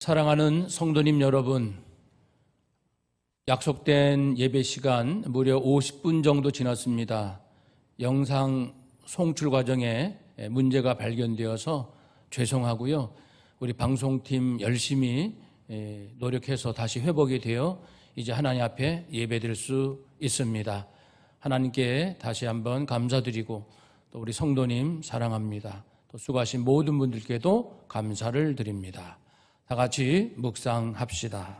사랑하는 성도님 여러분, 약속된 예배 시간 무려 50분 정도 지났습니다. 영상 송출 과정에 문제가 발견되어서 죄송하고요. 우리 방송팀 열심히 노력해서 다시 회복이 되어 이제 하나님 앞에 예배드릴 수 있습니다. 하나님께 다시 한번 감사드리고 또 우리 성도님 사랑합니다. 또 수고하신 모든 분들께도 감사를 드립니다. 다 같이 묵상합시다.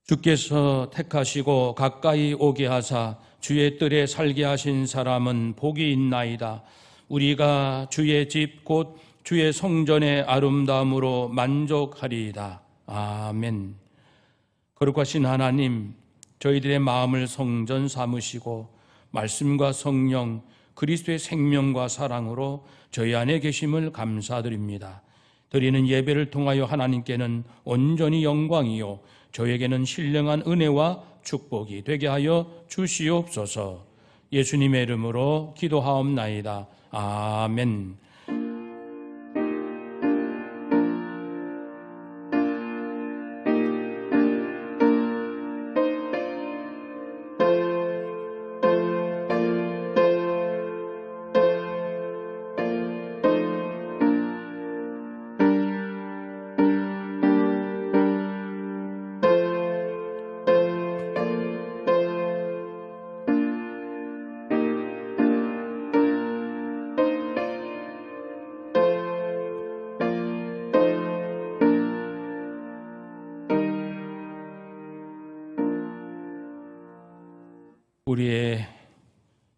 주께서 택하시고 가까이 오게 하사 주의 뜰에 살게 하신 사람은 복이 있나이다. 우리가 주의 집 곧 주의 성전의 아름다움으로 만족하리이다. 아멘. 거룩하신 하나님, 저희들의 마음을 성전 삼으시고 말씀과 성령, 그리스도의 생명과 사랑으로 저희 안에 계심을 감사드립니다. 드리는 예배를 통하여 하나님께는 온전히 영광이요 저에게는 신령한 은혜와 축복이 되게 하여 주시옵소서. 예수님의 이름으로 기도하옵나이다. 아멘. 우리의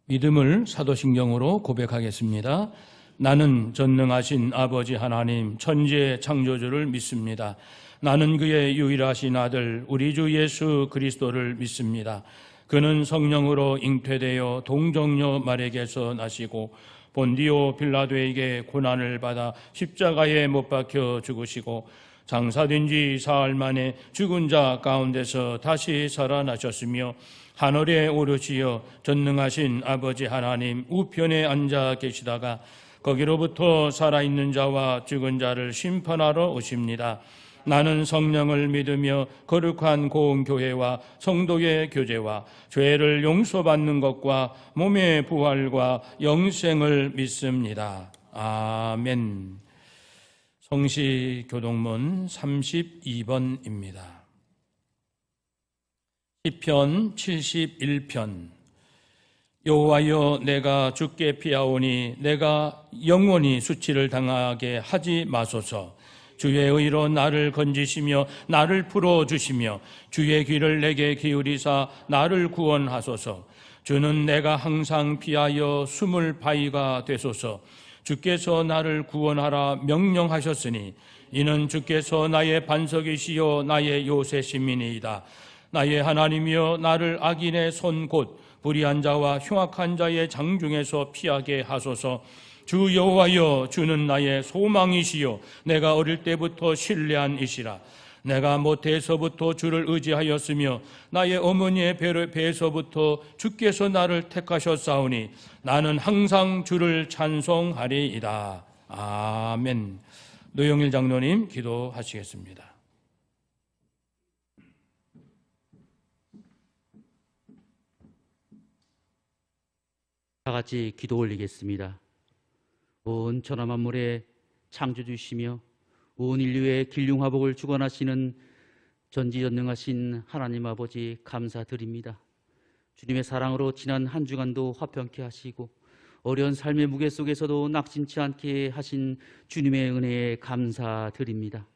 믿음을 사도신경으로 고백하겠습니다. 나는 전능하신 아버지 하나님 천지의 창조주를 믿습니다. 나는 그의 유일하신 아들 우리 주 예수 그리스도를 믿습니다. 그는 성령으로 잉태되어 동정녀 마리아에게서 나시고 본디오 빌라도에게 고난을 받아 십자가에 못 박혀 죽으시고 장사된 지 사흘 만에 죽은 자 가운데서 다시 살아나셨으며 하늘에 오르시어 전능하신 아버지 하나님 우편에 앉아 계시다가 거기로부터 살아있는 자와 죽은 자를 심판하러 오십니다. 나는 성령을 믿으며 거룩한 고운교회와 성도의 교제와 죄를 용서받는 것과 몸의 부활과 영생을 믿습니다. 아멘. 성시 교동문 32번입니다. 시편 71편. 여호와여, 내가 주께 피하오니 내가 영원히 수치를 당하게 하지 마소서. 주의 의로 나를 건지시며 나를 풀어주시며 주의 귀를 내게 기울이사 나를 구원하소서. 주는 내가 항상 피하여 숨을 바위가 되소서. 주께서 나를 구원하라 명령하셨으니 이는 주께서 나의 반석이시요 나의 요새심이니이다. 나의 하나님이여, 나를 악인의 손 곧 불의한 자와 흉악한 자의 장중에서 피하게 하소서. 주 여호와여, 주는 나의 소망이시요 내가 어릴 때부터 신뢰한 이시라. 내가 모태에서부터 주를 의지하였으며 나의 어머니의 배에서부터 주께서 나를 택하셨사오니 나는 항상 주를 찬송하리이다. 아멘. 노영일 장로님 기도하시겠습니다. 다 같이 기도 올리겠습니다. 온 천하 만물의 창조주시며 온 인류의 길흉화복을 주관하시는 전지전능하신 하나님 아버지 감사드립니다. 주님의 사랑으로 지난 한 주간도 화평케 하시고 어려운 삶의 무게 속에서도 낙심치 않게 하신 주님의 은혜에 감사드립니다.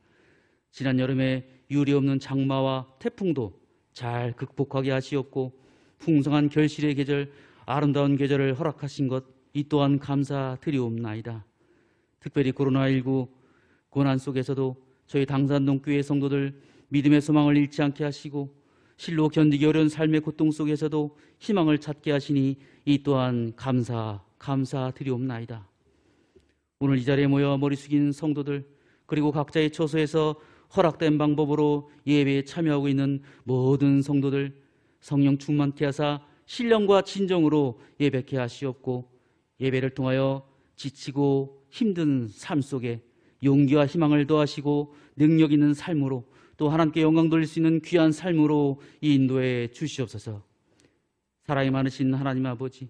지난 여름에 유리 없는 장마와 태풍도 잘 극복하게 하시었고 풍성한 결실의 계절, 아름다운 계절을 허락하신 것, 이 또한 감사드리옵나이다. 특별히 코로나19 고난 속에서도 저희 당산동 교회 성도들 믿음의 소망을 잃지 않게 하시고 실로 견디기 어려운 삶의 고통 속에서도 희망을 찾게 하시니 이 또한 감사드리옵나이다. 오늘 이 자리에 모여 머리 숙인 성도들, 그리고 각자의 처소에서 허락된 방법으로 예배에 참여하고 있는 모든 성도들, 성령 충만케 하사 신령과 진정으로 예배케 하시옵고 예배를 통하여 지치고 힘든 삶 속에 용기와 희망을 더하시고 능력 있는 삶으로 또 하나님께 영광 돌릴 수 있는 귀한 삶으로 인도해 주시옵소서. 사랑이 많으신 하나님 아버지,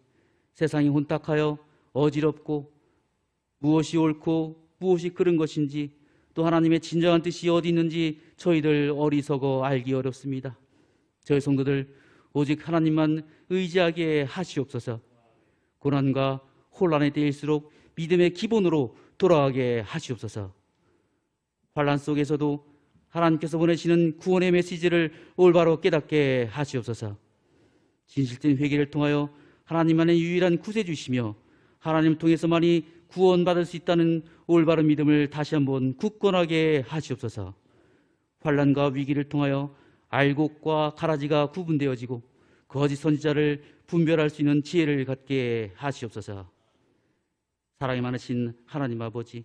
세상이 혼탁하여 어지럽고 무엇이 옳고 무엇이 그른 것인지 또 하나님의 진정한 뜻이 어디 있는지 저희들 어리석어 알기 어렵습니다. 저희 성도들 오직 하나님만 의지하게 하시옵소서. 고난과 혼란의 때일수록 믿음의 기본으로 돌아가게 하시옵소서. 환난 속에서도 하나님께서 보내시는 구원의 메시지를 올바로 깨닫게 하시옵소서. 진실된 회개를 통하여 하나님만의 유일한 구세주시며 하나님을 통해서만이 구원받을 수 있다는 올바른 믿음을 다시 한번 굳건하게 하시옵소서. 환난과 위기를 통하여 알곡과 가라지가 구분되어지고 거짓 선지자를 분별할 수 있는 지혜를 갖게 하시옵소서. 사랑이 많으신 하나님 아버지,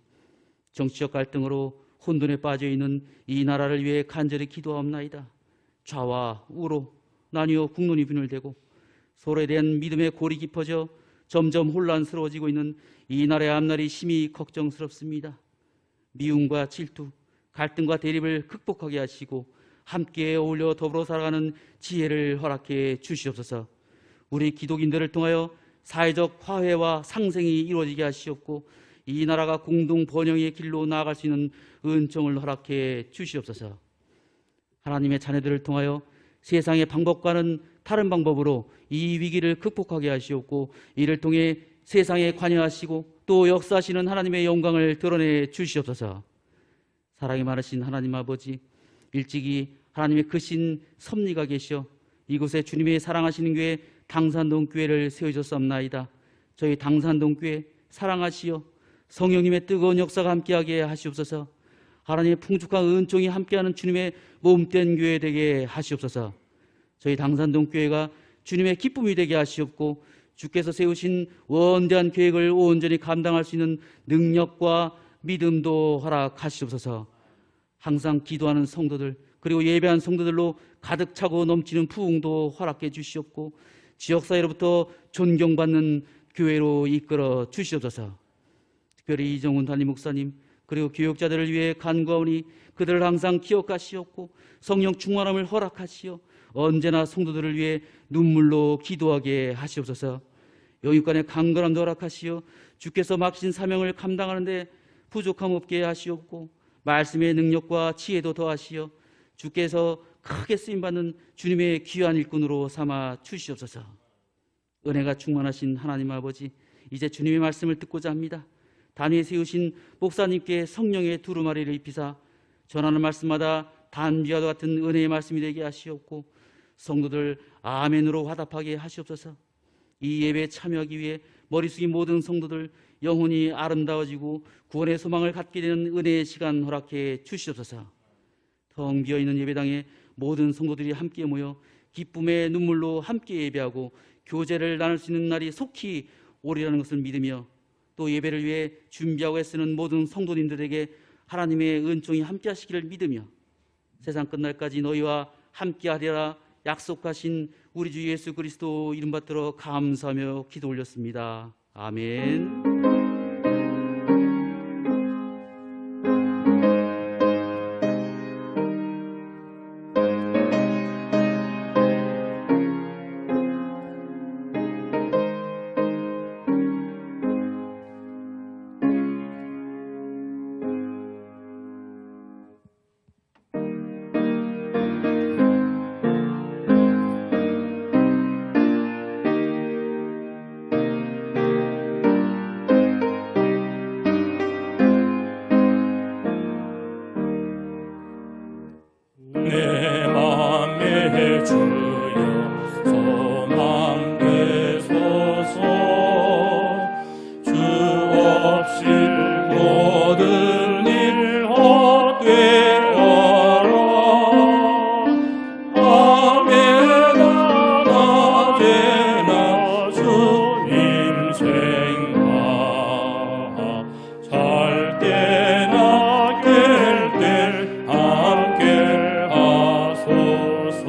정치적 갈등으로 혼돈에 빠져있는 이 나라를 위해 간절히 기도하옵나이다. 좌와 우로 나뉘어 국론이 분열되고 서로에 대한 믿음의 골이 깊어져 점점 혼란스러워지고 있는 이 나라의 앞날이 심히 걱정스럽습니다. 미움과 질투, 갈등과 대립을 극복하게 하시고 함께 어울려 더불어 살아가는 지혜를 허락해 주시옵소서. 우리 기독인들을 통하여 사회적 화해와 상생이 이루어지게 하시옵고 이 나라가 공동 번영의 길로 나아갈 수 있는 은총을 허락해 주시옵소서. 하나님의 자녀들을 통하여 세상의 방법과는 다른 방법으로 이 위기를 극복하게 하시옵고 이를 통해 세상에 관여하시고 또 역사하시는 하나님의 영광을 드러내 주시옵소서. 사랑이 많으신 하나님 아버지, 일찍이 하나님의 크신 섭리가 계시어 이곳에 주님의 사랑하시는 교회 당산동 교회를 세워주셨사옵나이다. 저희 당산동 교회 사랑하시어 성령님의 뜨거운 역사가 함께하게 하시옵소서. 하나님의 풍족한 은총이 함께하는 주님의 몸된 교회 되게 하시옵소서. 저희 당산동 교회가 주님의 기쁨이 되게 하시옵고 주께서 세우신 원대한 계획을 온전히 감당할 수 있는 능력과 믿음도 허락하시옵소서. 항상 기도하는 성도들 그리고 예배한 성도들로 가득 차고 넘치는 부흥도 허락해 주시옵고 지역사회로부터 존경받는 교회로 이끌어 주시옵소서. 특별히 이정훈 담임 목사님 그리고 교육자들을 위해 간구하오니 그들을 항상 기억하시옵고 성령 충만함을 허락하시어 언제나 성도들을 위해 눈물로 기도하게 하시옵소서. 영육간의 강건함도 허락하시어 주께서 맡기신 사명을 감당하는 데 부족함 없게 하시옵고 말씀의 능력과 지혜도 더하시어 주께서 크게 쓰임받는 주님의 귀한 일꾼으로 삼아 주시옵소서. 은혜가 충만하신 하나님 아버지, 이제 주님의 말씀을 듣고자 합니다. 단위에 세우신 목사님께 성령의 두루마리를 입히사 전하는 말씀마다 단비와 같은 은혜의 말씀이 되게 하시옵고 성도들 아멘으로 화답하게 하시옵소서. 이 예배에 참여하기 위해 머리 숙인 모든 성도들 영혼이 아름다워지고 구원의 소망을 갖게 되는 은혜의 시간 허락해 주시옵소서. 텅 비어있는 예배당에 모든 성도들이 함께 모여 기쁨의 눈물로 함께 예배하고 교제를 나눌 수 있는 날이 속히 오리라는 것을 믿으며 또 예배를 위해 준비하고 애쓰는 모든 성도님들에게 하나님의 은총이 함께 하시기를 믿으며 세상 끝날까지 너희와 함께 하리라 약속하신 우리 주 예수 그리스도 이름 받들어 감사하며 기도 올렸습니다. 아멘. 내 맘에 주여 소망 되소서. 주 없이 모든 일 헛되어라. 밤에나 낮에나 주님 생각 잘 때나 깰 때 함께 하소서.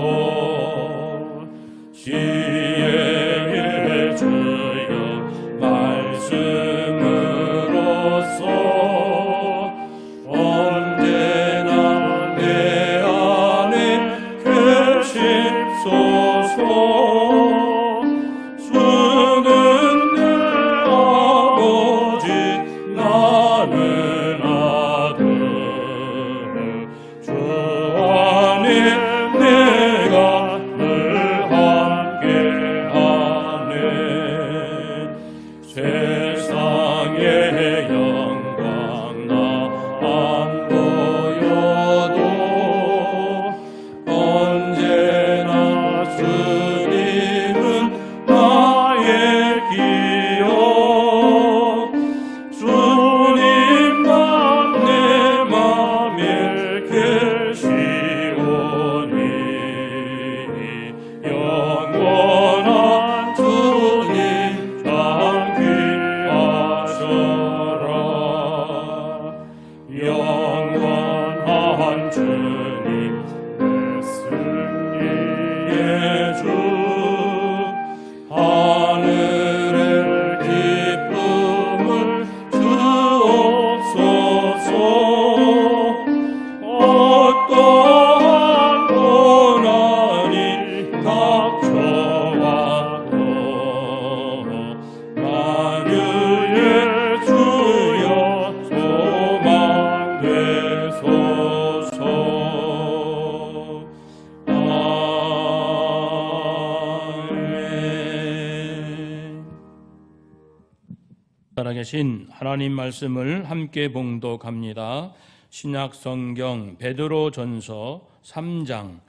살아계신 하나님 말씀을 함께 봉독합니다. 신약 성경 베드로전서 3장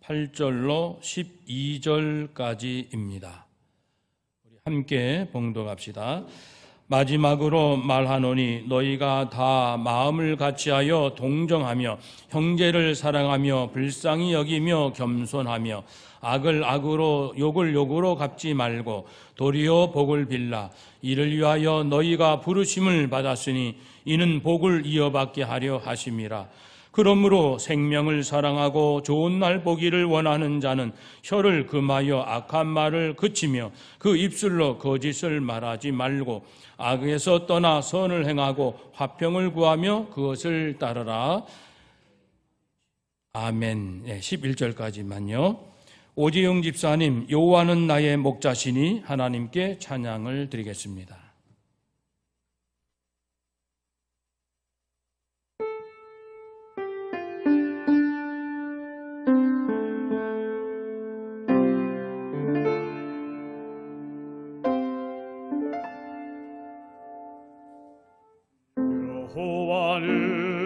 8절로 12절까지입니다. 우리 함께 봉독합시다. 마지막으로 말하노니 너희가 다 마음을 같이하여 동정하며 형제를 사랑하며 불쌍히 여기며 겸손하며 악을 악으로 욕을 욕으로 갚지 말고 도리어 복을 빌라. 이를 위하여 너희가 부르심을 받았으니 이는 복을 이어받게 하려 하심이라. 그러므로 생명을 사랑하고 좋은 날 보기를 원하는 자는 혀를 금하여 악한 말을 그치며 그 입술로 거짓을 말하지 말고 악에서 떠나 선을 행하고 화평을 구하며 그것을 따르라. 아멘. 11절까지만요. 오재용 집사님, 여호와는 나의 목자시니 하나님께 찬양을 드리겠습니다.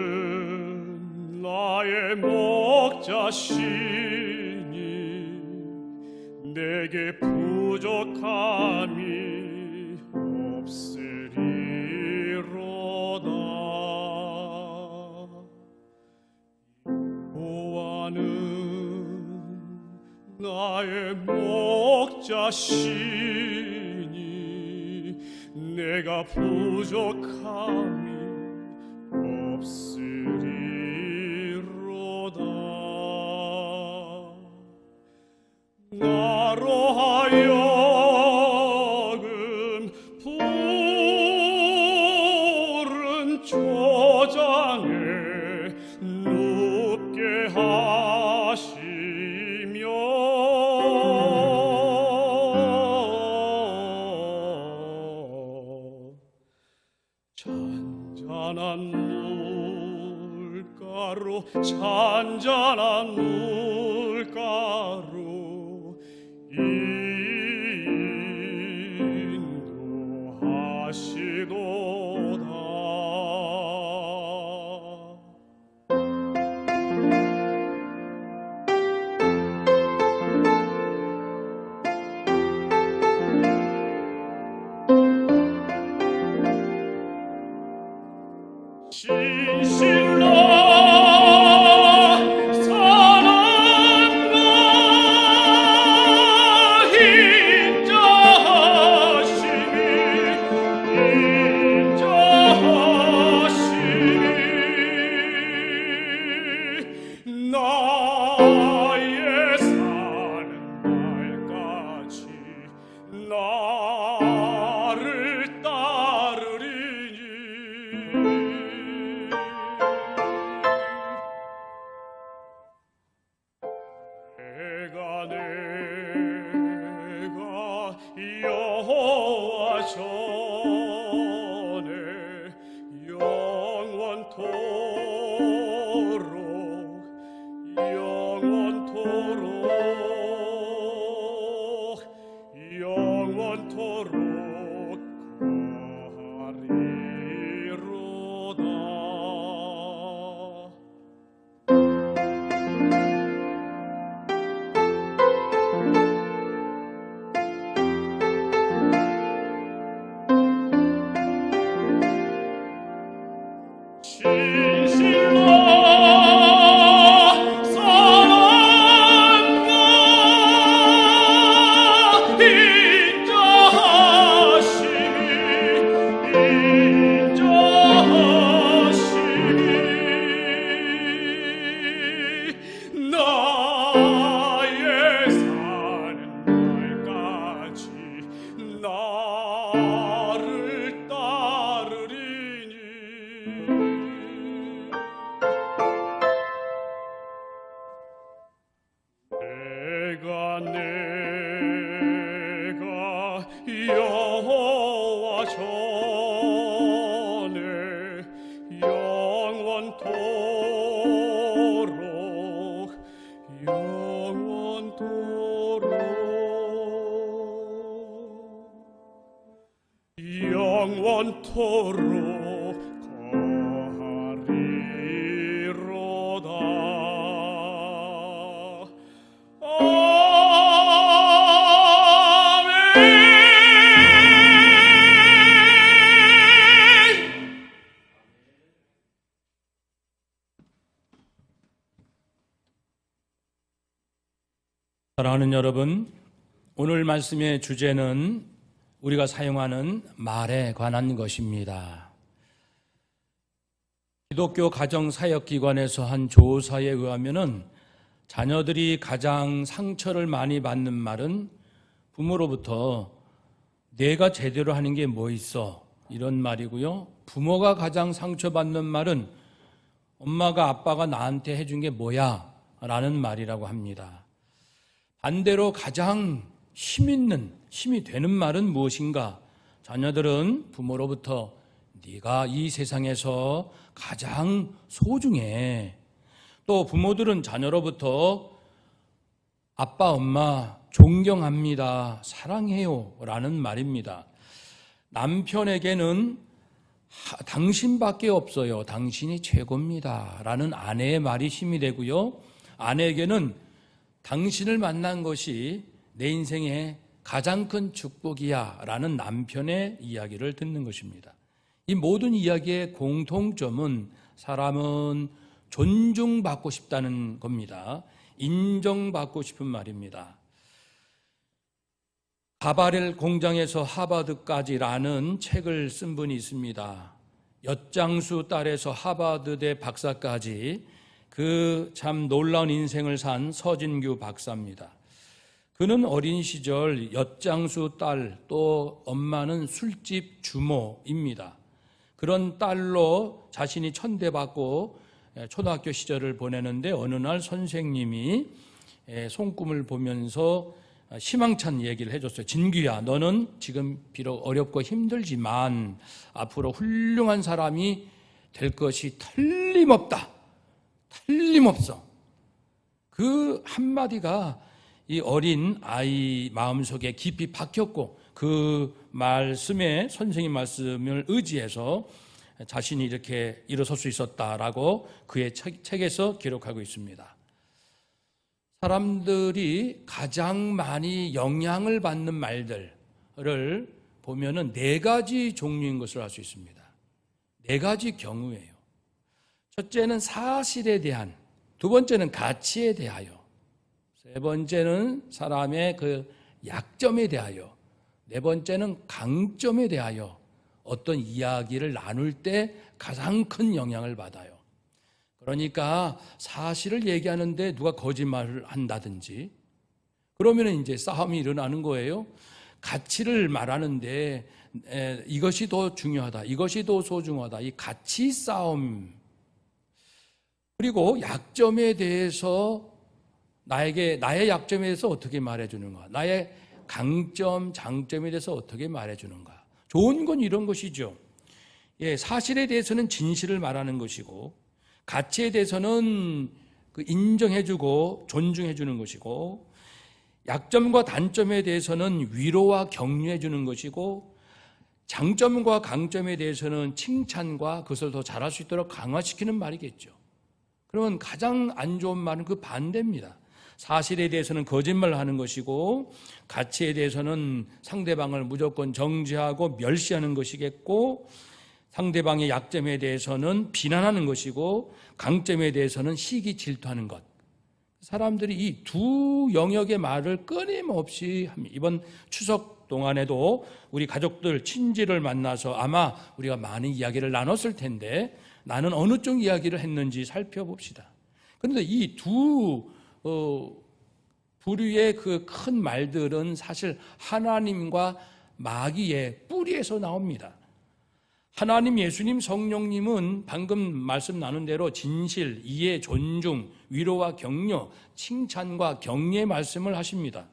여호와는 나의 목자시니 내게 부족함이 없으리로다. 여호와는 나의 목자시니 내가 부족함이 없으리로다. 나로 하여금 푸른 초장에 눕게 하시며 잔잔한 물가로 인도하시도다. 나의 사는 날까지 나를 따르리니 내가 여호와 전에 영원토록 가리로다. 영원토록 거하리로다. 아멘. 사랑하는 여러분, 오늘 말씀의 주제는 우리가 사용하는 말에 관한 것입니다. 기독교 가정사역기관에서 한 조사에 의하면 자녀들이 가장 상처를 많이 받는 말은 부모로부터 내가 제대로 하는 게 뭐 있어? 이런 말이고요. 부모가 가장 상처받는 말은 엄마가 아빠가 나한테 해준 게 뭐야? 라는 말이라고 합니다. 반대로 가장 힘이 되는 말은 무엇인가? 자녀들은 부모로부터 네가 이 세상에서 가장 소중해. 또 부모들은 자녀로부터 아빠, 엄마 존경합니다. 사랑해요. 라는 말입니다. 남편에게는 당신밖에 없어요. 당신이 최고입니다. 라는 아내의 말이 힘이 되고요. 아내에게는 당신을 만난 것이 내 인생의 가장 큰 축복이야 라는 남편의 이야기를 듣는 것입니다. 이 모든 이야기의 공통점은 사람은 존중받고 싶다는 겁니다. 인정받고 싶은 말입니다. 가바렐 공장에서 하버드까지라는 책을 쓴 분이 있습니다. 엿장수 딸에서 하버드대 박사까지 그 참 놀라운 인생을 산 서진규 박사입니다. 그는 어린 시절 엿장수 딸, 또 엄마는 술집 주모입니다. 그런 딸로 자신이 천대받고 초등학교 시절을 보내는데 어느 날 선생님이 손금을 보면서 희망찬 얘기를 해줬어요. 진규야, 너는 지금 비록 어렵고 힘들지만 앞으로 훌륭한 사람이 될 것이 틀림없다. 틀림없어. 그 한마디가 이 어린 아이 마음속에 깊이 박혔고 그 말씀에 선생님 말씀을 의지해서 자신이 이렇게 일어설 수 있었다라고 그의 책에서 기록하고 있습니다. 사람들이 가장 많이 영향을 받는 말들을 보면은 4가지 종류인 것을 알 수 있습니다. 4가지 경우예요. 첫째는 사실에 대한, 두 번째는 가치에 대하여, 세 번째는 사람의 그 약점에 대하여, 네 번째는 강점에 대하여 어떤 이야기를 나눌 때 가장 큰 영향을 받아요. 그러니까 사실을 얘기하는데 누가 거짓말을 한다든지 그러면 이제 싸움이 일어나는 거예요. 가치를 말하는데 이것이 더 중요하다, 이것이 더 소중하다, 이 가치 싸움. 그리고 약점에 대해서 나의 약점에 대해서 어떻게 말해주는가, 나의 강점, 장점에 대해서 어떻게 말해주는가. 좋은 건 이런 것이죠. 사실에 대해서는 진실을 말하는 것이고, 가치에 대해서는 인정해주고 존중해주는 것이고, 약점과 단점에 대해서는 위로와 격려해주는 것이고, 장점과 강점에 대해서는 칭찬과 그것을 더 잘할 수 있도록 강화시키는 말이겠죠. 그러면 가장 안 좋은 말은 그 반대입니다. 사실에 대해서는 거짓말을 하는 것이고, 가치에 대해서는 상대방을 무조건 정죄하고 멸시하는 것이겠고, 상대방의 약점에 대해서는 비난하는 것이고, 강점에 대해서는 시기 질투하는 것. 사람들이 이 두 영역의 말을 끊임없이 합니다. 이번 추석 동안에도 우리 가족들, 친지를 만나서 아마 우리가 많은 이야기를 나눴을 텐데 나는 어느 쪽 이야기를 했는지 살펴봅시다. 그런데 이 두 부류의 그 큰 말들은 사실 하나님과 마귀의 뿌리에서 나옵니다. 하나님, 예수님, 성령님은 방금 말씀 나눈 대로 진실, 이해, 존중, 위로와 격려, 칭찬과 격려의 말씀을 하십니다.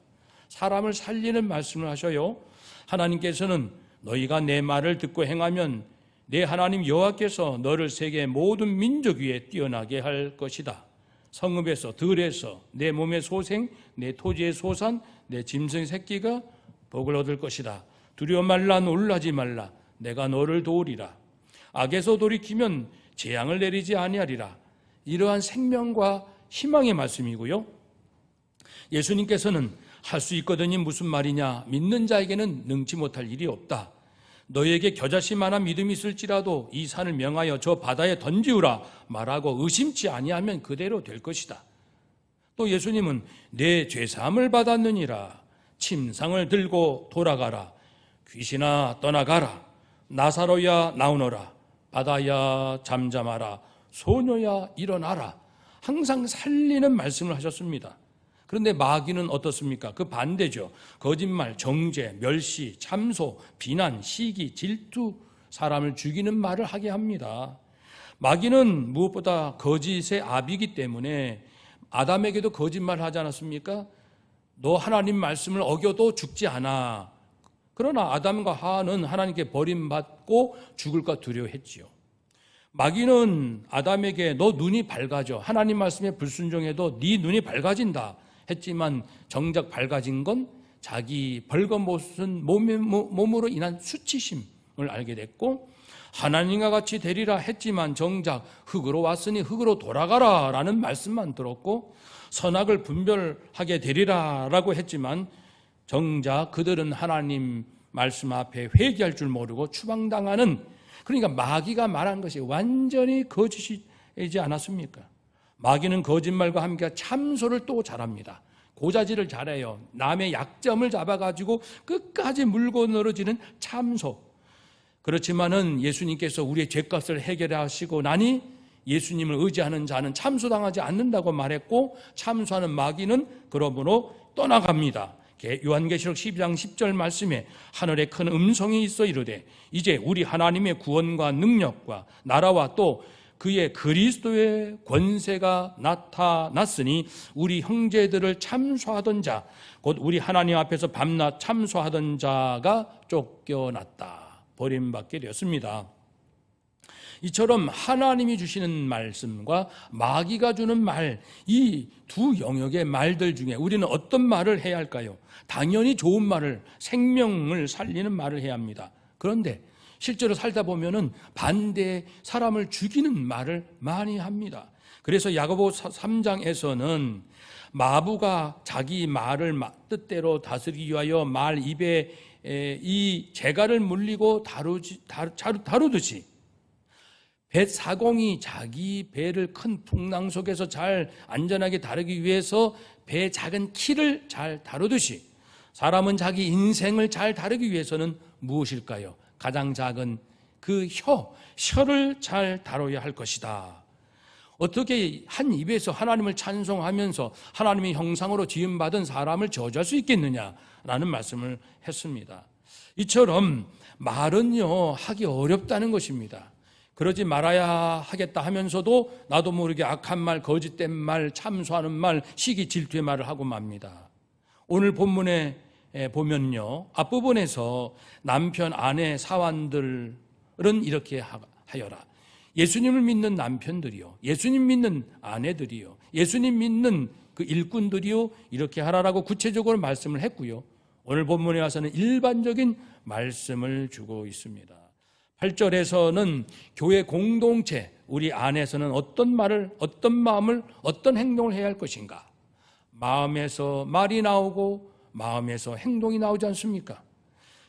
사람을 살리는 말씀을 하셔요. 하나님께서는 너희가 내 말을 듣고 행하면 내 하나님 여호와께서 너를 세계 모든 민족 위에 뛰어나게 할 것이다. 성읍에서, 들에서, 내 몸의 소생, 내 토지의 소산, 내 짐승 새끼가 복을 얻을 것이다. 두려워 말라, 놀라지 말라. 내가 너를 도우리라. 악에서 돌이키면 재앙을 내리지 아니하리라. 이러한 생명과 희망의 말씀이고요. 예수님께서는 할 수 있거든이 무슨 말이냐, 믿는 자에게는 능치 못할 일이 없다. 너에게 겨자씨만한 믿음이 있을지라도 이 산을 명하여 저 바다에 던지우라 말하고 의심치 아니하면 그대로 될 것이다. 또 예수님은 내 죄사함을 받았느니라. 침상을 들고 돌아가라. 귀신아 떠나가라. 나사로야 나오너라. 바다야 잠잠하라. 소녀야 일어나라. 항상 살리는 말씀을 하셨습니다. 그런데 마귀는 어떻습니까? 그 반대죠. 거짓말, 정죄, 멸시, 참소, 비난, 시기, 질투, 사람을 죽이는 말을 하게 합니다. 마귀는 무엇보다 거짓의 아비이기 때문에 아담에게도 거짓말을 하지 않았습니까? 너 하나님 말씀을 어겨도 죽지 않아. 그러나 아담과 하와는 하나님께 버림받고 죽을까 두려워했지요. 마귀는 아담에게 너 눈이 밝아져. 하나님 말씀에 불순종해도 네 눈이 밝아진다 했지만 정작 밝아진 건 자기 벌거벗은 몸으로 인한 수치심을 알게 됐고, 하나님과 같이 되리라 했지만 정작 흙으로 왔으니 흙으로 돌아가라 라는 말씀만 들었고, 선악을 분별하게 되리라 라고 했지만 정작 그들은 하나님 말씀 앞에 회개할 줄 모르고 추방당하는, 그러니까 마귀가 말한 것이 완전히 거짓이지 않았습니까? 마귀는 거짓말과 함께 참소를 또 잘합니다. 고자질을 잘해요. 남의 약점을 잡아가지고 끝까지 물고 늘어지는 참소. 그렇지만은 예수님께서 우리의 죄값을 해결하시고 나니 예수님을 의지하는 자는 참소당하지 않는다고 말했고, 참소하는 마귀는 그러므로 떠나갑니다. 요한계시록 12장 10절 말씀에 하늘에 큰 음성이 있어 이르되 이제 우리 하나님의 구원과 능력과 나라와 또 그의 그리스도의 권세가 나타났으니 우리 형제들을 참소하던 자, 곧 우리 하나님 앞에서 밤낮 참소하던 자가 쫓겨났다. 버림받게 되었습니다. 이처럼 하나님이 주시는 말씀과 마귀가 주는 말, 이 두 영역의 말들 중에 우리는 어떤 말을 해야 할까요? 당연히 좋은 말을, 생명을 살리는 말을 해야 합니다. 그런데 실제로 살다 보면은 반대, 사람을 죽이는 말을 많이 합니다. 그래서 야고보 3장에서는 마부가 자기 말을 뜻대로 다스리기 위하여 말 입에 이 재갈을 물리고 다루듯이 뱃사공이 자기 배를 큰 풍랑 속에서 잘 안전하게 다루기 위해서 배 작은 키를 잘 다루듯이 사람은 자기 인생을 잘 다루기 위해서는 무엇일까요? 가장 작은 그 혀를 잘 다뤄야 할 것이다. 어떻게 한 입에서 하나님을 찬송하면서 하나님의 형상으로 지음받은 사람을 저주할 수 있겠느냐라는 말씀을 했습니다. 이처럼 말은요, 하기 어렵다는 것입니다. 그러지 말아야 하겠다 하면서도 나도 모르게 악한 말, 거짓된 말, 참소하는 말, 시기 질투의 말을 하고 맙니다. 오늘 본문에 보면요, 앞부분에서 남편, 아내, 사환들은 이렇게 하여라. 예수님을 믿는 남편들이요, 예수님 믿는 아내들이요, 예수님 믿는 그 일꾼들이요, 이렇게 하라라고 구체적으로 말씀을 했고요. 오늘 본문에 와서는 일반적인 말씀을 주고 있습니다. 8절에서는 교회 공동체, 우리 안에서는 어떤 말을, 어떤 마음을, 어떤 행동을 해야 할 것인가. 마음에서 말이 나오고 마음에서 행동이 나오지 않습니까?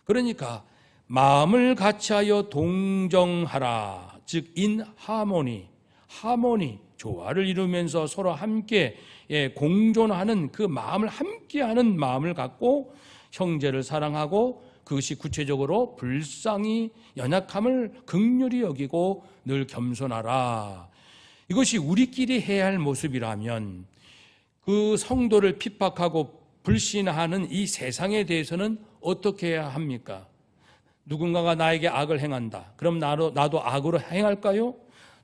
그러니까 마음을 같이하여 동정하라, 즉 인하모니, 하모니, 조화를 이루면서 서로 함께 공존하는 그 마음을, 함께하는 마음을 갖고 형제를 사랑하고 그것이 구체적으로 불쌍히 연약함을 긍휼히 여기고 늘 겸손하라. 이것이 우리끼리 해야 할 모습이라면 그 성도를 핍박하고 불신하는 이 세상에 대해서는 어떻게 해야 합니까? 누군가가 나에게 악을 행한다. 그럼 나도 악으로 행할까요?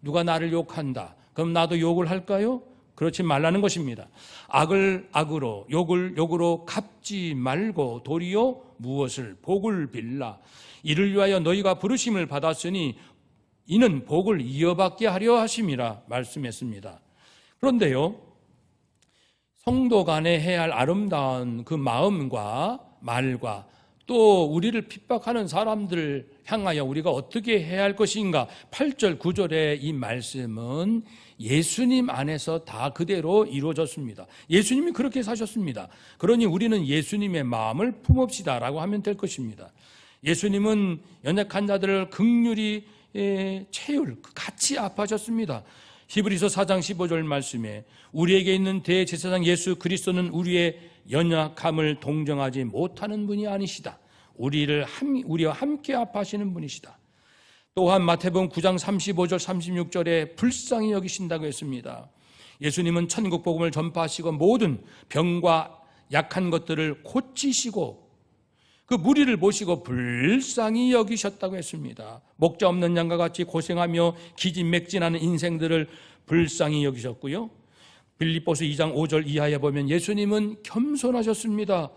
누가 나를 욕한다. 그럼 나도 욕을 할까요? 그렇지 말라는 것입니다. 악을 악으로, 욕을 욕으로 갚지 말고 도리어 무엇을 복을 빌라. 이를 위하여 너희가 부르심을 받았으니 이는 복을 이어받게 하려 하심이라 말씀했습니다. 그런데요, 성도 간에 해야 할 아름다운 그 마음과 말과 또 우리를 핍박하는 사람들을 향하여 우리가 어떻게 해야 할 것인가? 8절 9절의 이 말씀은 예수님 안에서 다 그대로 이루어졌습니다. 예수님이 그렇게 사셨습니다. 그러니 우리는 예수님의 마음을 품읍시다라고 하면 될 것입니다. 예수님은 연약한 자들을 긍휼히 채울 같이 아파하셨습니다. 히브리서 4장 15절 말씀에 우리에게 있는 대제사장 예수 그리스도는 우리의 연약함을 동정하지 못하는 분이 아니시다. 우리와 함께 아파하시는 분이시다. 또한 마태복음 9장 35절 36절에 불쌍히 여기신다고 했습니다. 예수님은 천국 복음을 전파하시고 모든 병과 약한 것들을 고치시고 그 무리를 보시고 불쌍히 여기셨다고 했습니다. 목자 없는 양과 같이 고생하며 기진맥진하는 인생들을 불쌍히 여기셨고요. 빌립보서 2장 5절 이하에 보면 예수님은 겸손하셨습니다.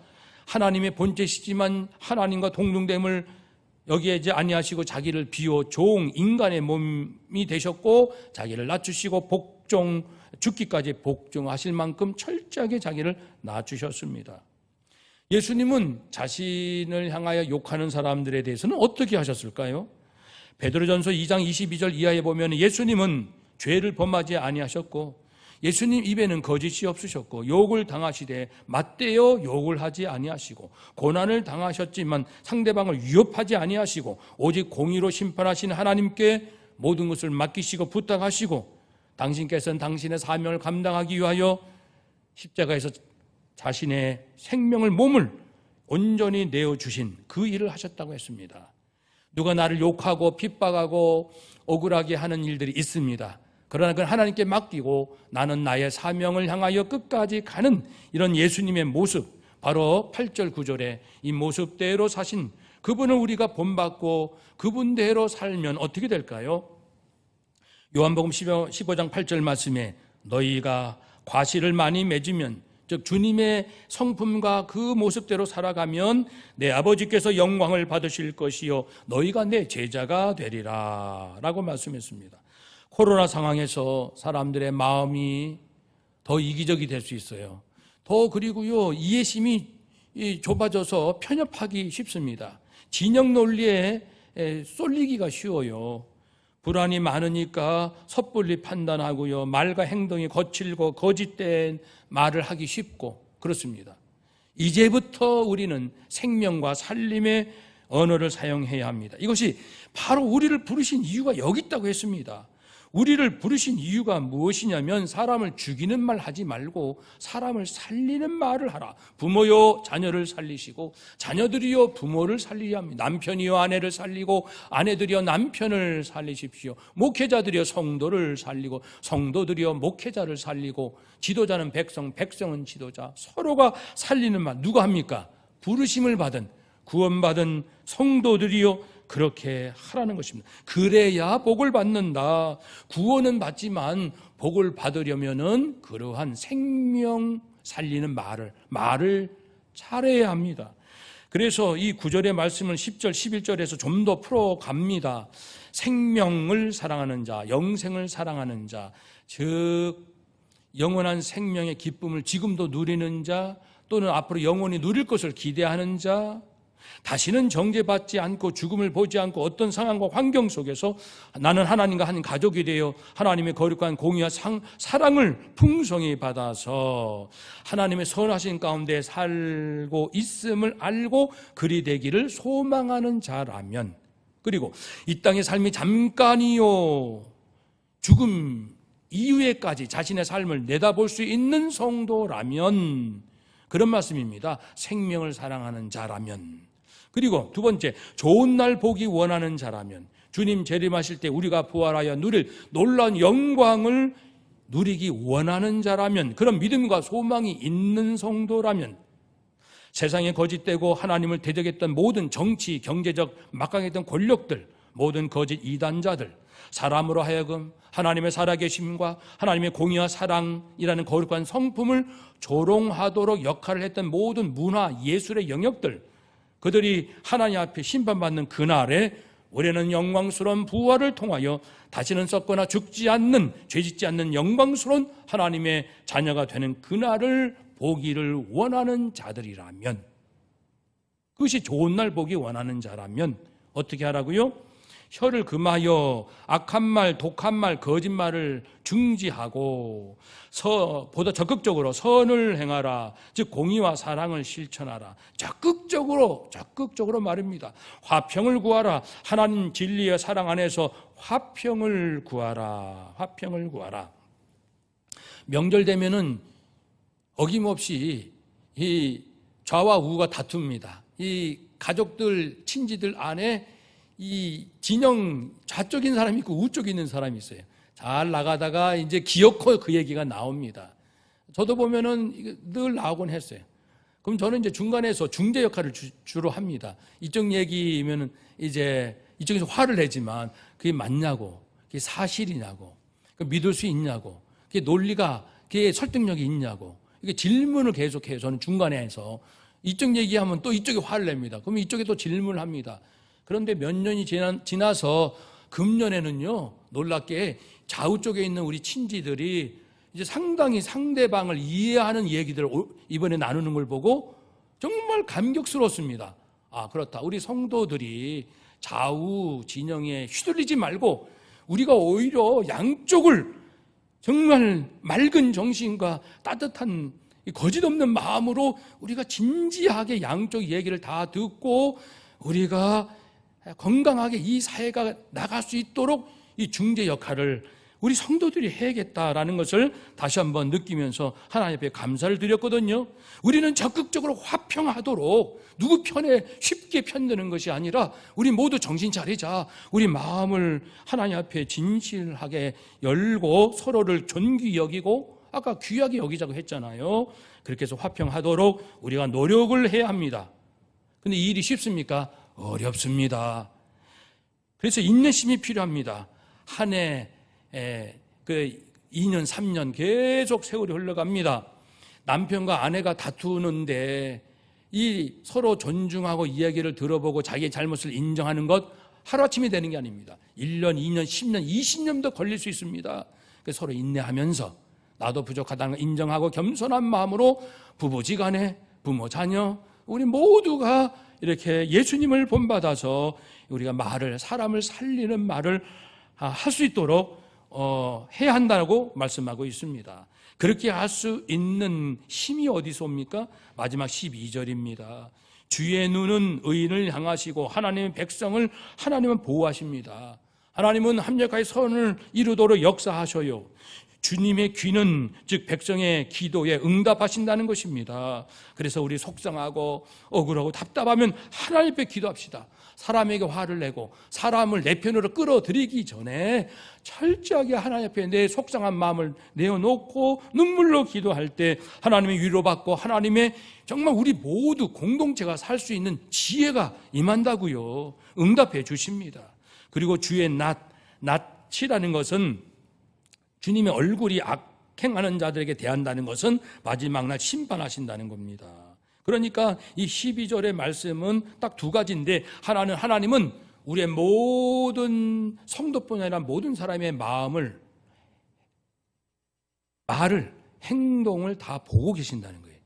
하나님의 본체시지만 하나님과 동등됨을 여기에지 아니하시고 자기를 비워 종 인간의 몸이 되셨고 자기를 낮추시고 죽기까지 복종하실 만큼 철저하게 자기를 낮추셨습니다. 예수님은 자신을 향하여 욕하는 사람들에 대해서는 어떻게 하셨을까요? 베드로전서 2장 22절 이하에 보면 예수님은 죄를 범하지 아니하셨고 예수님 입에는 거짓이 없으셨고 욕을 당하시되 맞대어 욕을 하지 아니하시고 고난을 당하셨지만 상대방을 위협하지 아니하시고 오직 공의로 심판하신 하나님께 모든 것을 맡기시고 부탁하시고 당신께서는 당신의 사명을 감당하기 위하여 십자가에서 자신의 생명을 몸을 온전히 내어주신 그 일을 하셨다고 했습니다. 누가 나를 욕하고 핍박하고 억울하게 하는 일들이 있습니다. 그러나 그건 하나님께 맡기고 나는 나의 사명을 향하여 끝까지 가는 이런 예수님의 모습, 바로 8절 9절에 이 모습대로 사신 그분을 우리가 본받고 그분대로 살면 어떻게 될까요? 요한복음 15장 8절 말씀에 너희가 과실을 많이 맺으면 즉 주님의 성품과 그 모습대로 살아가면 내 아버지께서 영광을 받으실 것이요 너희가 내 제자가 되리라 라고 말씀했습니다. 코로나 상황에서 사람들의 마음이 더 이기적이 될 수 있어요. 더 그리고요 이해심이 좁아져서 편협하기 쉽습니다. 진영 논리에 쏠리기가 쉬워요. 불안이 많으니까 섣불리 판단하고요. 말과 행동이 거칠고 거짓된 말을 하기 쉽고 그렇습니다. 이제부터 우리는 생명과 살림의 언어를 사용해야 합니다. 이것이 바로 우리를 부르신 이유가 여기 있다고 했습니다. 우리를 부르신 이유가 무엇이냐면 사람을 죽이는 말 하지 말고 사람을 살리는 말을 하라. 부모요 자녀를 살리시고 자녀들이요 부모를 살리야 합니다. 남편이요 아내를 살리고 아내들이요 남편을 살리십시오. 목회자들이요 성도를 살리고 성도들이요 목회자를 살리고 지도자는 백성, 백성은 지도자. 서로가 살리는 말 누가 합니까? 부르심을 받은 구원받은 성도들이요 그렇게 하라는 것입니다. 그래야 복을 받는다. 구원은 받지만 복을 받으려면은 그러한 생명 살리는 말을 잘해야 합니다. 그래서 이 9절의 말씀을 10절, 11절에서 좀 더 풀어갑니다. 생명을 사랑하는 자, 영생을 사랑하는 자, 즉 영원한 생명의 기쁨을 지금도 누리는 자, 또는 앞으로 영원히 누릴 것을 기대하는 자, 다시는 정죄받지 않고 죽음을 보지 않고 어떤 상황과 환경 속에서 나는 하나님과 한 가족이 되어 하나님의 거룩한 공의와 사랑을 풍성히 받아서 하나님의 선하신 가운데 살고 있음을 알고 그리 되기를 소망하는 자라면, 그리고 이 땅의 삶이 잠깐이요 죽음 이후에까지 자신의 삶을 내다볼 수 있는 성도라면, 그런 말씀입니다. 생명을 사랑하는 자라면. 그리고 두 번째, 좋은 날 보기 원하는 자라면, 주님 재림하실 때 우리가 부활하여 누릴 놀라운 영광을 누리기 원하는 자라면, 그런 믿음과 소망이 있는 성도라면, 세상에 거짓되고 하나님을 대적했던 모든 정치, 경제적 막강했던 권력들, 모든 거짓 이단자들, 사람으로 하여금 하나님의 살아계심과 하나님의 공의와 사랑이라는 거룩한 성품을 조롱하도록 역할을 했던 모든 문화, 예술의 영역들, 그들이 하나님 앞에 심판받는 그날에 우리는 영광스러운 부활을 통하여 다시는 썩거나 죽지 않는, 죄짓지 않는 영광스러운 하나님의 자녀가 되는 그날을 보기를 원하는 자들이라면, 그것이 좋은 날 보기 원하는 자라면 어떻게 하라고요? 혀를 금하여 악한 말, 독한 말, 거짓말을 중지하고 보다 적극적으로 선을 행하라. 즉 공의와 사랑을 실천하라. 적극적으로 말입니다. 화평을 구하라. 하나님 진리의 사랑 안에서 화평을 구하라. 명절 되면은 어김없이 이 좌와 우가 다툽니다. 이 가족들, 친지들 안에 이 진영 좌쪽에 있는 사람이 있고 우쪽에 있는 사람이 있어요. 잘 나가다가 이제 기어코 그 얘기가 나옵니다. 저도 보면은 늘 나오곤 했어요. 그럼 저는 이제 중간에서 중재 역할을 주로 합니다. 이쪽 얘기면은 이제 이쪽에서 화를 내지만 그게 맞냐고, 그게 사실이냐고, 믿을 수 있냐고, 그게 논리가, 그게 설득력이 있냐고, 이게 질문을 계속해요. 저는 중간에 해서 이쪽 얘기하면 또 이쪽에 화를 냅니다. 그러면 이쪽에 또 질문을 합니다. 그런데 몇 년이 지나서 금년에는요, 놀랍게 좌우 쪽에 있는 우리 친지들이 이제 상당히 상대방을 이해하는 얘기들을 이번에 나누는 걸 보고 정말 감격스럽습니다. 아, 그렇다. 우리 성도들이 좌우 진영에 휘둘리지 말고 우리가 오히려 양쪽을 정말 맑은 정신과 따뜻한 거짓 없는 마음으로 우리가 진지하게 양쪽 얘기를 다 듣고 우리가 건강하게 이 사회가 나갈 수 있도록 이 중재 역할을 우리 성도들이 해야겠다라는 것을 다시 한번 느끼면서 하나님 앞에 감사를 드렸거든요. 우리는 적극적으로 화평하도록 누구 편에 쉽게 편드는 것이 아니라 우리 모두 정신 차리자. 우리 마음을 하나님 앞에 진실하게 열고 서로를 존귀 여기고 아까 귀하게 여기자고 했잖아요. 그렇게 해서 화평하도록 우리가 노력을 해야 합니다. 근데 이 일이 쉽습니까? 어렵습니다. 그래서 인내심이 필요합니다. 한 해, 2년, 3년 계속 세월이 흘러갑니다. 남편과 아내가 다투는데 이 서로 존중하고 이야기를 들어보고 자기의 잘못을 인정하는 것 하루아침에 되는 게 아닙니다. 1년, 2년, 10년, 20년도 걸릴 수 있습니다. 그래서 서로 인내하면서 나도 부족하다는 걸 인정하고 겸손한 마음으로 부부지간에 부모, 자녀 우리 모두가 이렇게 예수님을 본받아서 우리가 사람을 살리는 말을 할 수 있도록 해야 한다고 말씀하고 있습니다. 그렇게 할 수 있는 힘이 어디서 옵니까? 마지막 12절입니다. 주의 눈은 의인을 향하시고 하나님의 백성을 하나님은 보호하십니다. 하나님은 합력하여 선을 이루도록 역사하셔요. 주님의 귀는 즉 백성의 기도에 응답하신다는 것입니다. 그래서 우리 속상하고 억울하고 답답하면 하나님 앞에 기도합시다. 사람에게 화를 내고 사람을 내 편으로 끌어들이기 전에 철저하게 하나님 앞에 내 속상한 마음을 내어놓고 눈물로 기도할 때 하나님의 위로받고 하나님의 정말 우리 모두 공동체가 살 수 있는 지혜가 임한다고요. 응답해 주십니다. 그리고 주의 낯이라는 것은 주님의 얼굴이 악행하는 자들에게 대한다는 것은 마지막 날 심판하신다는 겁니다. 그러니까 이 12절의 말씀은 딱 두 가지인데 하나님은 우리의 모든 성도뿐 아니라 모든 사람의 말을, 행동을 다 보고 계신다는 거예요.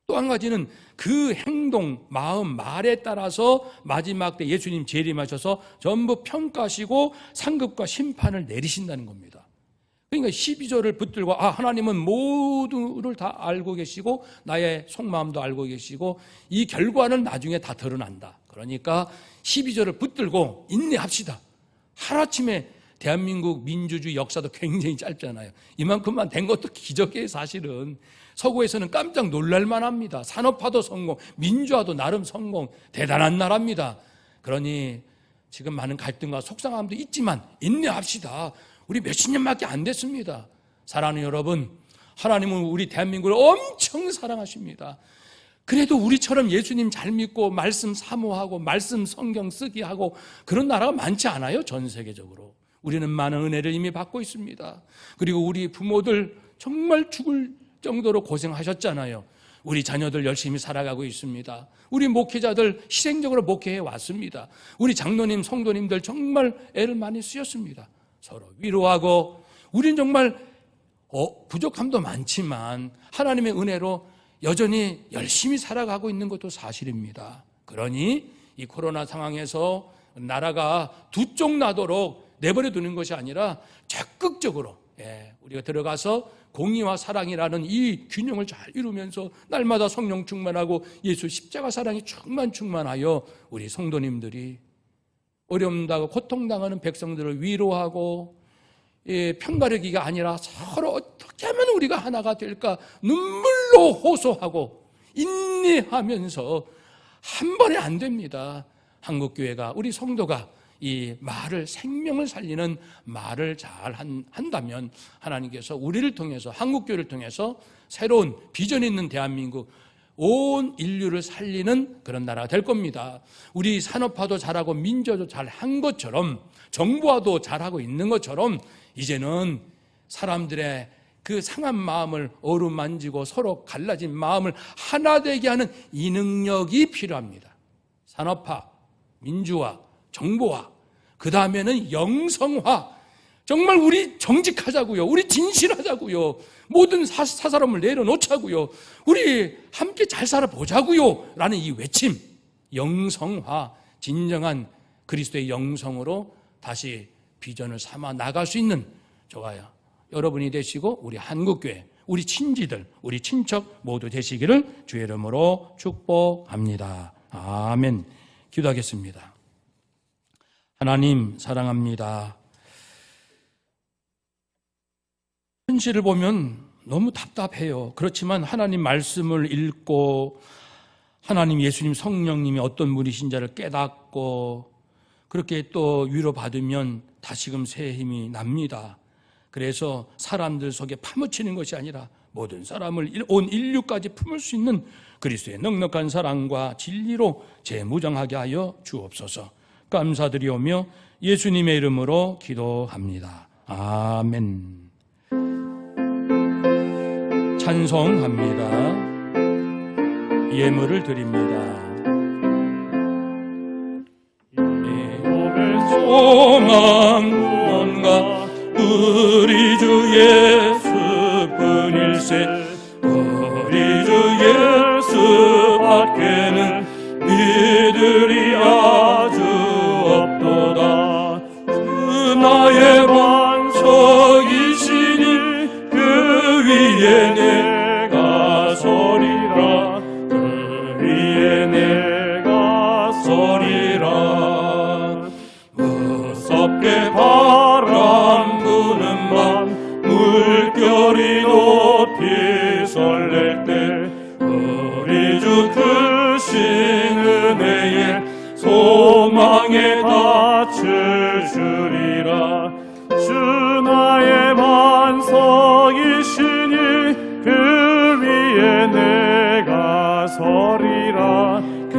또 한 가지는 그 행동, 마음, 말에 따라서 마지막 때 예수님 재림하셔서 전부 평가하시고 상급과 심판을 내리신다는 겁니다. 그러니까 12절을 붙들고 하나님은 모두를 다 알고 계시고 나의 속마음도 알고 계시고 이 결과는 나중에 다 드러난다. 그러니까 12절을 붙들고 인내합시다. 하루아침에 대한민국 민주주의 역사도 굉장히 짧잖아요. 이만큼만 된 것도 기적이에요. 사실은 서구에서는 깜짝 놀랄만 합니다. 산업화도 성공, 민주화도 나름 성공, 대단한 나라입니다. 그러니 지금 많은 갈등과 속상함도 있지만 인내합시다. 우리 몇십 년밖에 안 됐습니다. 사랑하는 여러분, 하나님은 우리 대한민국을 엄청 사랑하십니다. 그래도 우리처럼 예수님 잘 믿고 말씀 사모하고 말씀 성경 쓰기 하고 그런 나라가 많지 않아요. 전 세계적으로. 우리는 많은 은혜를 이미 받고 있습니다. 그리고 우리 부모들 정말 죽을 정도로 고생하셨잖아요. 우리 자녀들 열심히 살아가고 있습니다. 우리 목회자들 희생적으로 목회해 왔습니다. 우리 장로님, 성도님들 정말 애를 많이 쓰였습니다. 서로 위로하고 우리는 정말 부족함도 많지만 하나님의 은혜로 여전히 열심히 살아가고 있는 것도 사실입니다. 그러니 이 코로나 상황에서 나라가 두 쪽 나도록 내버려 두는 것이 아니라 적극적으로 우리가 들어가서 공의와 사랑이라는 이 균형을 잘 이루면서 날마다 성령 충만하고 예수 십자가 사랑이 충만하여 우리 성도님들이 어려움 당하고 고통당하는 백성들을 위로하고 편가르기가 아니라 서로 어떻게 하면 우리가 하나가 될까 눈물로 호소하고 인내하면서 한 번에 안 됩니다. 한국교회가 우리 성도가 이 말을 생명을 살리는 말을 잘 한다면 하나님께서 우리를 통해서 한국교회를 통해서 새로운 비전 있는 대한민국 온 인류를 살리는 그런 나라가 될 겁니다. 우리 산업화도 잘하고 민주화도 잘한 것처럼 정부화도 잘하고 있는 것처럼 이제는 사람들의 그 상한 마음을 어루만지고 서로 갈라진 마음을 하나 되게 하는 이 능력이 필요합니다. 산업화, 민주화, 정보화, 그 다음에는 영성화. 정말 우리 정직하자고요. 우리 진실하자고요. 모든 사사람을 내려놓자고요. 우리 함께 잘 살아보자고요. 라는 이 외침, 영성화, 진정한 그리스도의 영성으로 다시 비전을 삼아 나갈 수 있는 저와 여러분이 되시고 우리 한국교회, 우리 친지들, 우리 친척 모두 되시기를 주의 이름으로 축복합니다. 아멘. 기도하겠습니다. 하나님 사랑합니다. 현실을 보면 너무 답답해요. 그렇지만 하나님 말씀을 읽고 하나님 예수님 성령님이 어떤 분이신지를 깨닫고 그렇게 또 위로받으면 다시금 새 힘이 납니다. 그래서 사람들 속에 파묻히는 것이 아니라 모든 사람을 온 인류까지 품을 수 있는 그리스도의 넉넉한 사랑과 진리로 재무장하게 하여 주옵소서. 감사드리오며 예수님의 이름으로 기도합니다. 아멘. 찬송합니다. 예물을 드립니다. 소망 무언가 우리 주 예수뿐일세. 우리 주 예수 밖에는 이들이 아주 없도다. 그 나의 반석이시니 그 위에 내가 서리라. 그 위에 내가 서리라. 무섭게 바람 부는 밤 물결이 높이 설렐 때 우리 주 크신 은혜에 소망에 닻을 주리라. 주 나의 반석이시니 그 위에 내가 서리라. 그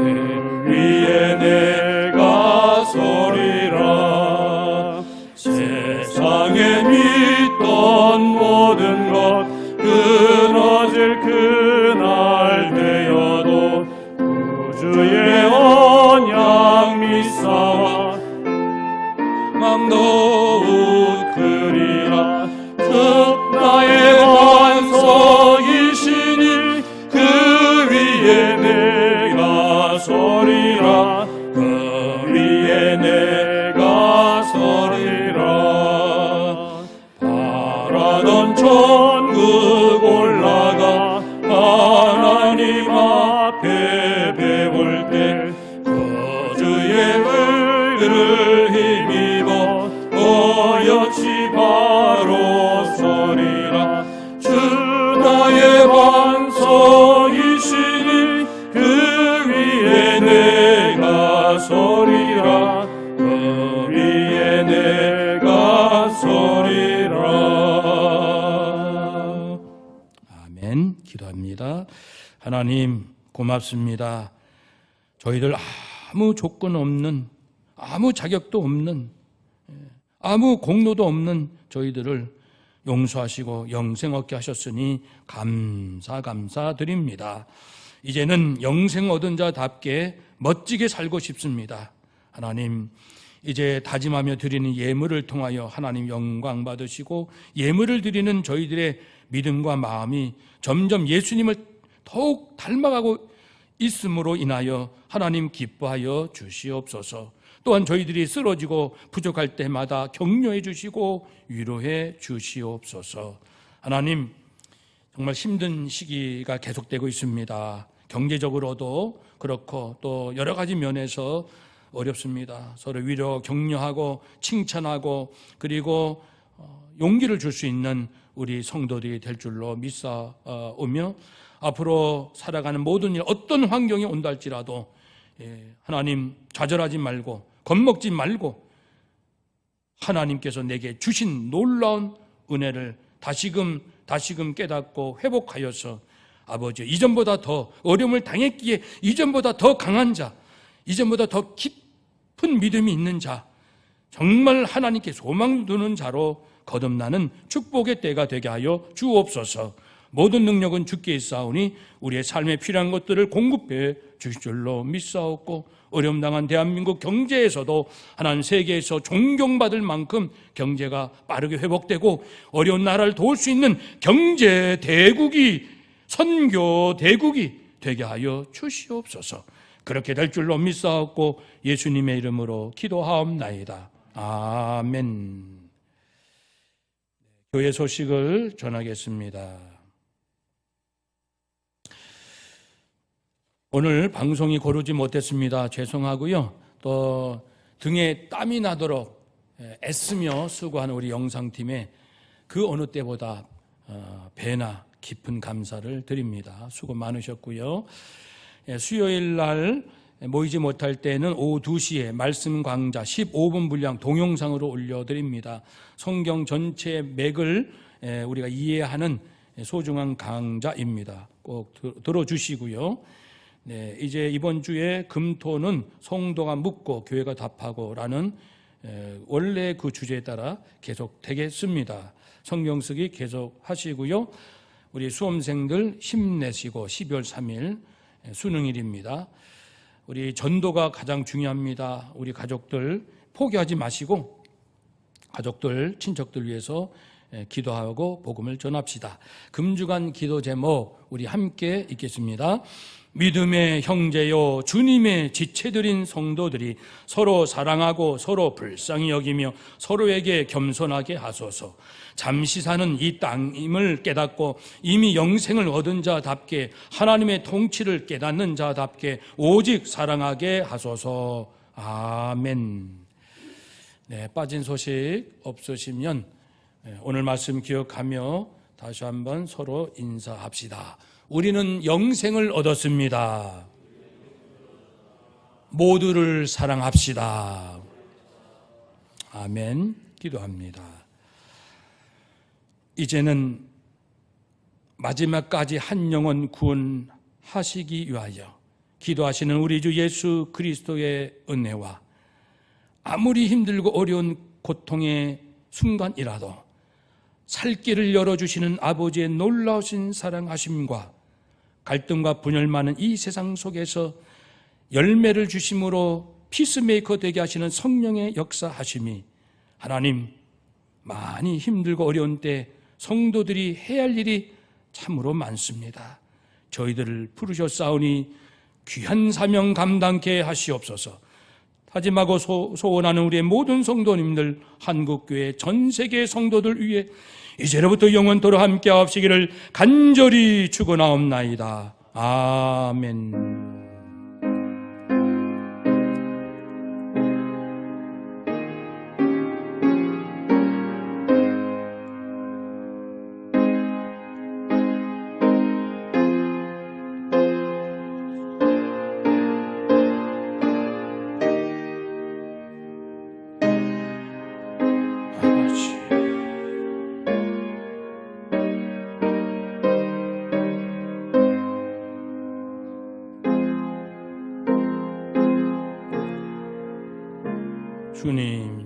위에 내가 서리라. 세상에 믿던 모든 것 끊어질 그날 되어도 구주의 언약 미사와 맘 더욱 그리라. 즉 나의 반석이시니 그 위에 내가 서리라. 그 위에 내가 서리라. 바라던 천국 올라가 하나님 앞에 배울 때 거주의 의를 힘입어 역시 바로 서리라. 주 나의 반석이시니 그 위에 내가 서리라. 그 위에 내가 서리라. 아멘. 기도합니다. 하나님 고맙습니다. 저희들 아무 조건 없는, 아무 자격도 없는, 아무 공로도 없는 저희들을 용서하시고 영생 얻게 하셨으니 감사드립니다. 이제는 영생 얻은 자답게 멋지게 살고 싶습니다. 하나님, 이제 다짐하며 드리는 예물을 통하여 하나님 영광 받으시고 예물을 드리는 저희들의 믿음과 마음이 점점 예수님을 더욱 닮아가고 있음으로 인하여 하나님 기뻐하여 주시옵소서. 또한 저희들이 쓰러지고 부족할 때마다 격려해 주시고 위로해 주시옵소서. 하나님, 정말 힘든 시기가 계속되고 있습니다. 경제적으로도 그렇고 또 여러 가지 면에서 어렵습니다. 서로 위로 격려하고 칭찬하고 그리고 용기를 줄 수 있는 우리 성도들이 될 줄로 믿사오며 앞으로 살아가는 모든 일, 어떤 환경이 온다 할지라도 하나님 좌절하지 말고 겁먹지 말고 하나님께서 내게 주신 놀라운 은혜를 다시금 깨닫고 회복하여서 아버지, 이전보다 더 어려움을 당했기에 이전보다 더 강한 자, 이전보다 더 깊은 믿음이 있는 자, 정말 하나님께 소망 두는 자로 거듭나는 축복의 때가 되게 하여 주옵소서. 모든 능력은 주께 있사오니 우리의 삶에 필요한 것들을 공급해 주실 줄로 믿사옵고, 어려움 당한 대한민국 경제에서도 하나님 세계에서 존경받을 만큼 경제가 빠르게 회복되고 어려운 나라를 도울 수 있는 경제 대국이, 선교 대국이 되게 하여 주시옵소서. 그렇게 될 줄로 믿사옵고 예수님의 이름으로 기도하옵나이다. 아멘. 교회 소식을 전하겠습니다. 오늘 방송이 고르지 못했습니다. 죄송하고요. 또 등에 땀이 나도록 애쓰며 수고하는 우리 영상팀에 그 어느 때보다 배나 깊은 감사를 드립니다. 수고 많으셨고요. 수요일 날 모이지 못할 때는 오후 2시에 말씀 강좌 15분 분량 동영상으로 올려드립니다. 성경 전체의 맥을 우리가 이해하는 소중한 강좌입니다. 꼭 들어주시고요. 네, 이제 이번 주에 금토는 성도가 묻고 교회가 답하고라는 원래 그 주제에 따라 계속 되겠습니다. 성경 쓰기 계속 하시고요. 우리 수험생들 힘내시고 12월 3일 수능일입니다. 우리 전도가 가장 중요합니다. 우리 가족들 포기하지 마시고 가족들, 친척들 위해서 기도하고 복음을 전합시다. 금주간 기도 제목 우리 함께 읽겠습니다. 믿음의 형제요 주님의 지체들인 성도들이 서로 사랑하고 서로 불쌍히 여기며 서로에게 겸손하게 하소서. 잠시 사는 이 땅임을 깨닫고 이미 영생을 얻은 자답게 하나님의 통치를 깨닫는 자답게 오직 사랑하게 하소서. 아멘. 네, 빠진 소식 없으시면 오늘 말씀 기억하며 다시 한번 서로 인사합시다. 우리는 영생을 얻었습니다. 모두를 사랑합시다. 아멘. 기도합니다. 이제는 마지막까지 한 영혼 구원하시기 위하여 기도하시는 우리 주 예수 그리스도의 은혜와 아무리 힘들고 어려운 고통의 순간이라도 살 길을 열어주시는 아버지의 놀라우신 사랑하심과 갈등과 분열 많은 이 세상 속에서 열매를 주심으로 피스메이커 되게 하시는 성령의 역사하심이 하나님, 많이 힘들고 어려운 때 성도들이 해야 할 일이 참으로 많습니다. 저희들을 부르셨사오니 귀한 사명 감당케 하시옵소서. 다짐하고 소원하는 우리의 모든 성도님들, 한국교회 전 세계 성도들 위해 이제로부터 영원토록 함께 하시기를 간절히 축원하옵나이다. 아멘. 주님,